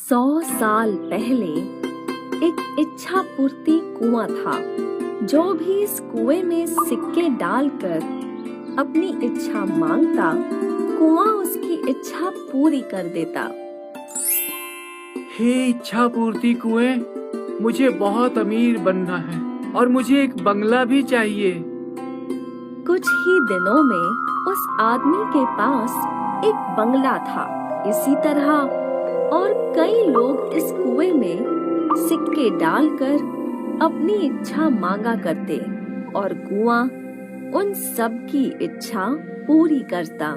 100 साल पहले एक इच्छा पूर्ति कुआं था। जो भी इस कुएं में सिक्के डालकर अपनी इच्छा मांगता, कुआं उसकी इच्छा पूरी कर देता। हे इच्छा पूर्ति कुएं, मुझे बहुत अमीर बनना है और मुझे एक बंगला भी चाहिए। कुछ ही दिनों में उस आदमी के पास एक बंगला था। इसी तरह और कई लोग इस कुएं में सिक्के डालकर अपनी इच्छा मांगा करते और कुआं उन सब की इच्छा पूरी करता।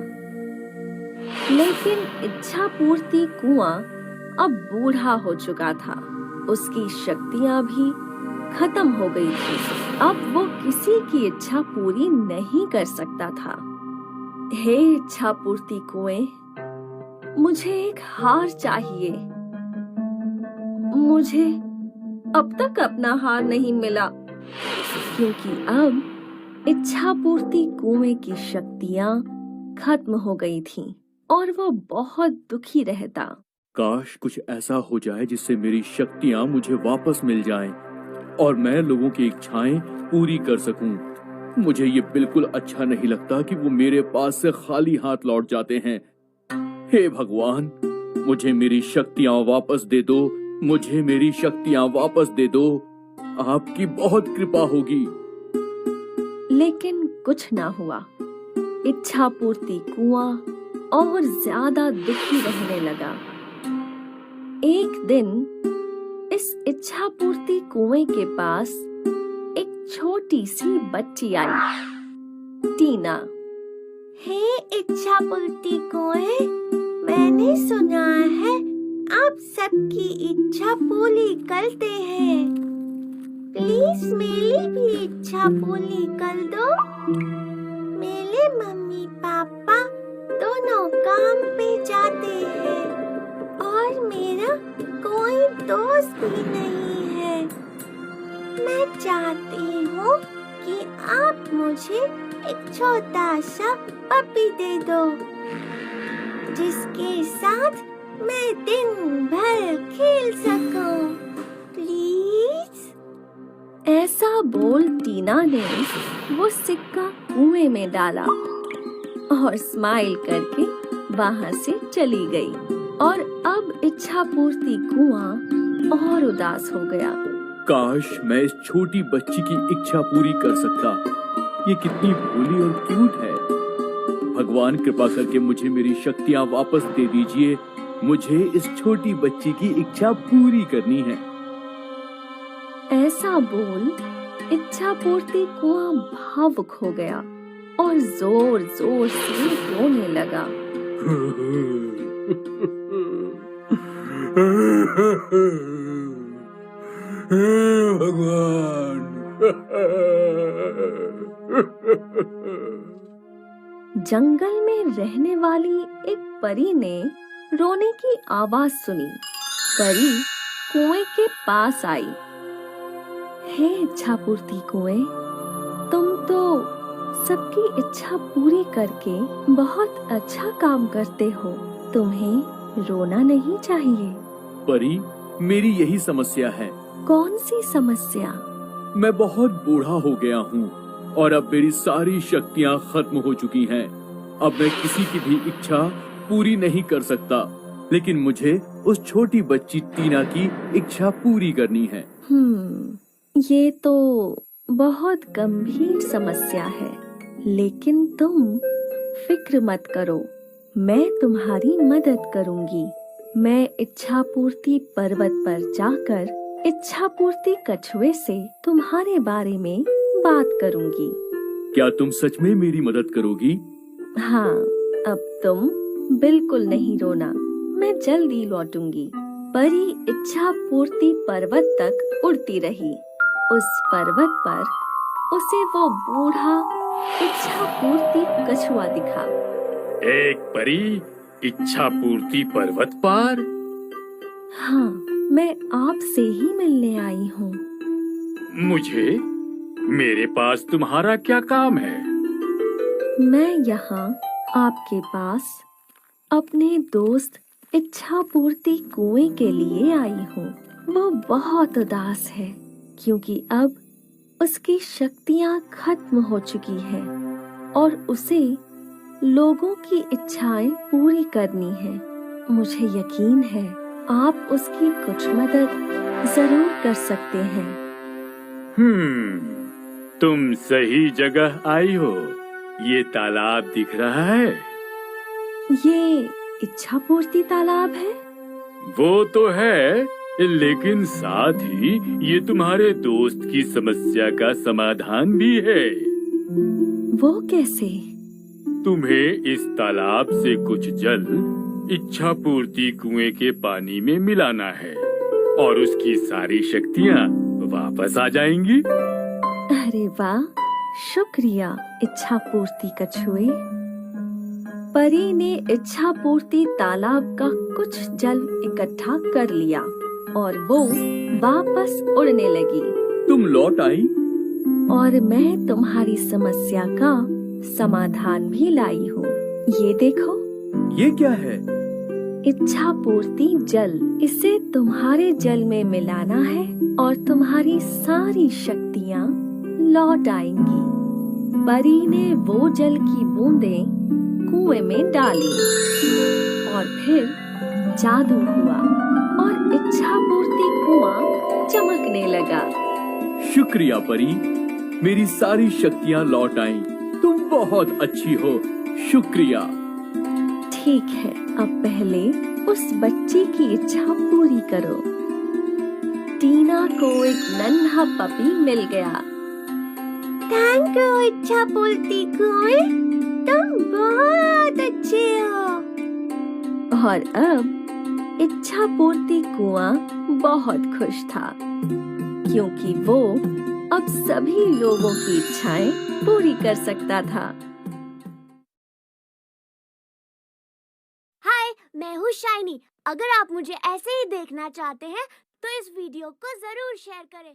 लेकिन इच्छा पूर्ति कुआं अब बूढ़ा हो चुका था। उसकी शक्तियां भी खत्म हो गई थी। अब वो किसी की इच्छा पूरी नहीं कर सकता था। हे इच्छा पूर्ति कुएं, मुझे एक हार चाहिए। मुझे अब तक अपना हार नहीं मिला, क्योंकि अब इच्छा पूर्ति कुएं की शक्तियां खत्म हो गई थीं और वो बहुत दुखी रहता। काश कुछ ऐसा हो जाए जिससे मेरी शक्तियां मुझे वापस मिल जाएं और मैं लोगों की इच्छाएं पूरी कर सकूं। मुझे ये बिल्कुल अच्छा नहीं लगता कि वो मेरे पास से खाली हाथ लौट जाते हैं। हे भगवान, मुझे मेरी शक्तियां वापस दे दो। मुझे मेरी शक्तियां वापस दे दो। आपकी बहुत कृपा होगी। लेकिन कुछ ना हुआ। इच्छा पूर्ति कुआं और ज्यादा दुखी रहने लगा। एक दिन इस इच्छा पूर्ति कुएं के पास एक छोटी सी बच्ची आई, टीना। हे इच्छा पूर्ति कुएं, मैंने सुना है आप सबकी इच्छा पूरी करते हैं। प्लीज मेरी भी इच्छा पूरी कर दो। मेरे मम्मी पापा दोनों काम पे जाते हैं और मेरा कोई दोस्त भी नहीं है। मैं चाहती हूँ कि आप मुझे एक छोटा सा पपी दे दो, जिसके साथ मैं दिन भर खेल सकूं। प्लीज। ऐसा बोल टीना ने वो सिक्का कुएं में डाला और स्माइल करके वहां से चली गई। और अब इच्छा पूर्ति कुआं और उदास हो गया। काश मैं इस छोटी बच्ची की इच्छा पूरी कर सकता। ये कितनी भोली और क्यूट है। भगवान कृपा करके मुझे मेरी शक्तियां वापस दे दीजिए। मुझे इस छोटी बच्ची की इच्छा पूरी करनी है। ऐसा बोल इच्छा पूर्ति कुआं भावुक हो गया और जोर जोर से रोने लगा। भगवान। जंगल में रहने वाली एक परी ने रोने की आवाज सुनी। परी कुएं के पास आई। हे इच्छा पूर्ति कुएं, तुम तो सबकी इच्छा पूरी करके बहुत अच्छा काम करते हो। तुम्हें रोना नहीं चाहिए। परी, मेरी यही समस्या है। कौन सी समस्या? मैं बहुत बूढ़ा हो गया हूँ और अब मेरी सारी शक्तियाँ खत्म हो चुकी हैं। अब मैं किसी की भी इच्छा पूरी नहीं कर सकता, लेकिन मुझे उस छोटी बच्ची टीना की इच्छा पूरी करनी है। ये तो बहुत गंभीर समस्या है, लेकिन तुम फिक्र मत करो, मैं तुम्हारी मदद करूंगी। मैं इच्छा पूर्ति पर्वत पर जाकर इच्छा पूर्ति कछुए से तुम्हारे बारे में बात करूंगी। क्या तुम सच में मेरी मदद करोगी? हाँ, अब तुम बिल्कुल नहीं रोना, मैं जल्दी लौटूंगी। परी इच्छा पूर्ति पर्वत तक उड़ती रही। उस पर्वत पर उसे वो बूढ़ा इच्छा पूर्ति कछुआ दिखा। एक परी इच्छा पूर्ति पर्वत पार? हाँ, मैं आपसे ही मिलने आई हूँ। मुझे? मेरे पास तुम्हारा क्या काम है? मैं यहाँ आपके पास अपने दोस्त इच्छा पूर्ति कुएं के लिए आई हूँ। वो बहुत उदास है क्योंकि अब उसकी शक्तियाँ खत्म हो चुकी है और उसे लोगों की इच्छाएं पूरी करनी है। मुझे यकीन है आप उसकी कुछ मदद जरूर कर सकते हैं। तुम सही जगह आई हो। ये तालाब दिख रहा है? ये इच्छा पूर्ति तालाब है? वो तो है, लेकिन साथ ही ये तुम्हारे दोस्त की समस्या का समाधान भी है। वो कैसे? तुम्हें इस तालाब से कुछ जल इच्छा पूर्ति कुएं के पानी में मिलाना है और उसकी सारी शक्तियाँ वापस आ जाएंगी। अरे वाह, शुक्रिया इच्छा पूर्ति कछुए। परी ने इच्छा पूर्ति तालाब का कुछ जल इकट्ठा कर लिया और वो वापस उड़ने लगी। तुम लौट आई? और मैं तुम्हारी समस्या का समाधान भी लाई हूँ। ये देखो, ये क्या है? इच्छा पूर्ति जल। इसे तुम्हारे जल में मिलाना है और तुम्हारी सारी शक्तियाँ लौट आएंगी। परी ने वो जल की बूंदें कुएं में डाली और फिर जादू हुआ और इच्छा पूर्ति कुआं चमकने लगा। शुक्रिया परी, मेरी सारी शक्तियाँ लौट आईं। तुम बहुत अच्छी हो, शुक्रिया। ठीक है, अब पहले उस बच्ची की इच्छा पूरी करो। टीना को एक नन्हा पपी मिल गया। थैंक यू इच्छा पूर्ति कुएं, तुम बहुत अच्छे हो। और अब इच्छा पूर्ति कुआं बहुत खुश था क्योंकि वो अब सभी लोगों की इच्छाएं पूरी कर सकता था। हाय, मैं हूँ शाइनी। अगर आप मुझे ऐसे ही देखना चाहते हैं तो इस वीडियो को जरूर शेयर करें।